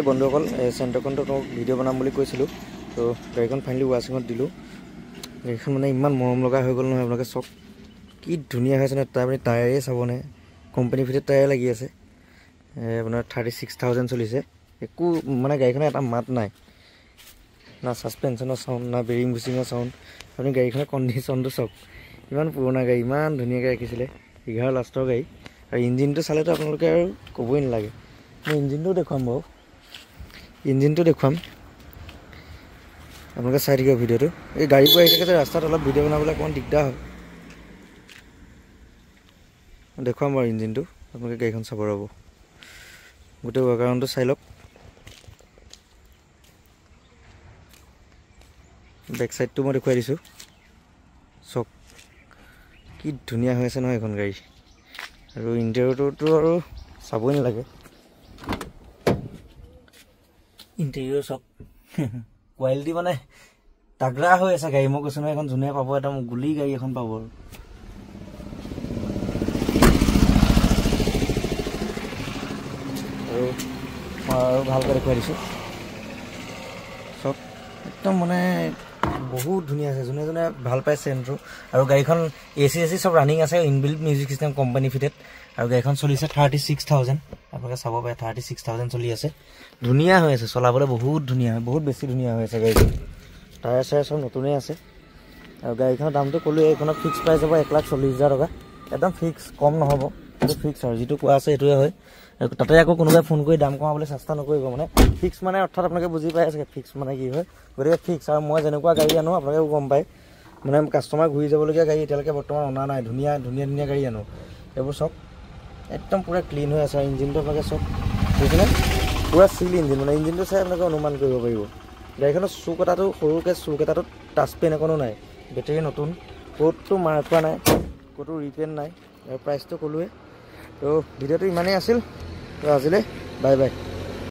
বন্ধুসকল চেণ্টাৰখনটো তোমাক ভিডিঅ' বনাম বুলি কৈছিলোঁ তো গাড়ীখন ফাইনেলি ৱাশ্বিঙত দিলোঁ গাড়ীখন মানে ইমান মৰম লগা হৈ গ'ল নহয় আপোনালোকে চক কি ধুনীয়া হৈছে ন তাৰ মানে টায়াৰে চাবনে কোম্পানী ভিতৰত টায়াৰ লাগি আছে আপোনাৰ 36,000 চলিছে একো মানে গাড়ীখনে এটা মাত নাই না সাসপেনশনৰ সাউণ্ড না বেৰিং বুচিঙৰ সাউণ্ড আপুনি গাড়ীখনৰ কণ্ডিশ্যনটো চক ইমান পুৰণা গাড়ী ইমান ধুনীয়াকৈ ৰাখিছিলে 11 লাষ্টৰ গাড়ী আৰু ইঞ্জিনটো চালেতো আপোনালোকে আৰু ক'বই নালাগে মই ইঞ্জিনটো দেখুৱাম বাৰু ইঞ্জিনটো দেখুৱাম আপোনালোকে চাই থাকিব ভিডিঅ'টো এই গাড়ীবোৰ আহি থাকে যে ৰাস্তাত অলপ ভিডিঅ' বনাবলৈ অকণমান দিগদাৰ হয় দেখুৱাম বাৰু ইঞ্জিনটো আপোনালোকে গাড়ীখন চাব ৰ'ব গোটেই ৱাকাৰণটো চাই লওক বেক সাইডটো মই দেখুৱাই দিছোঁ চক কি ধুনীয়া হৈ আছে নহয় এখন গাড়ী আৰু ইণ্টেৰিয়ৰটো আৰু চাবই নালাগে ইণ্টেৰিয়ৰ চক কোৱালিটি মানে তাগৰা হৈ আছে গাড়ী মই কৈছোঁ নহয় এখন যোনে পাব একদম গুলি গাড়ী এখন পাব আৰু ভালকৈ দেখুৱাই দিছোঁ চক একদম মানে বহুত ধুনীয়া আছে যোনে যোনে ভাল পাইছে চেণ্ট্ৰো আৰু গাড়ীখন এচি চব ৰানিং আছে inbuilt music system company fitted আৰু গাড়ীখন চলিছে 36,000 আপোনালোকে চাব পাৰে 36,000 চলি আছে ধুনীয়া হৈ আছে চলাবলৈ বহুত ধুনীয়া হয় বহুত বেছি ধুনীয়া হৈ আছে গাড়ীখন টায়াৰ চায়াৰ চব নতুনেই আছে আৰু গাড়ীখনৰ দামটো ক'লোঁ এইখনত ফিক্স প্ৰাইচ হ'ব 1,40,000 টকা একদম ফিক্স কম নহ'ব সেইটো ফিক্স আৰু যিটো কোৱা আছে সেইটোৱে হয় তাতে আকৌ কোনোবাই ফোন কৰি দাম কমাবলৈ চেষ্টা নকৰিব মানে ফিক্স মানে অৰ্থাৎ আপোনালোকে বুজি পাই আছে ফিক্স মানে কি হয় গতিকে ফিক্স আৰু মই যেনেকুৱা গাড়ী আনো আপোনালোকেও গম পায় মানে কাষ্টমাৰ ঘূৰি যাবলগীয়া গাড়ী এতিয়ালৈকে বৰ্তমান অনা নাই ধুনীয়া গাড়ী আনো এইবোৰ চব একদম পুৰা ক্লিন হৈ আছে আৰু ইঞ্জিনটো আপোনালোকে চব বুজিছেনে পুৰা চিল ইঞ্জিন মানে ইঞ্জিনটো চাই আপোনালোকে অনুমান কৰিব পাৰিব গাড়ীখনৰ চুক এটাটো সৰুকৈ চুক এটাটো টাচ পেন এখনো নাই বেটেৰী নতুন ক'তো মাৰ খোৱা নাই ক'তো ৰিপেইণ্ট নাই আৰু প্ৰাইচটো ক'লোৱে তো ভিডিঅ'টো ইমানেই আছিল তো আজিলৈ বাই বাই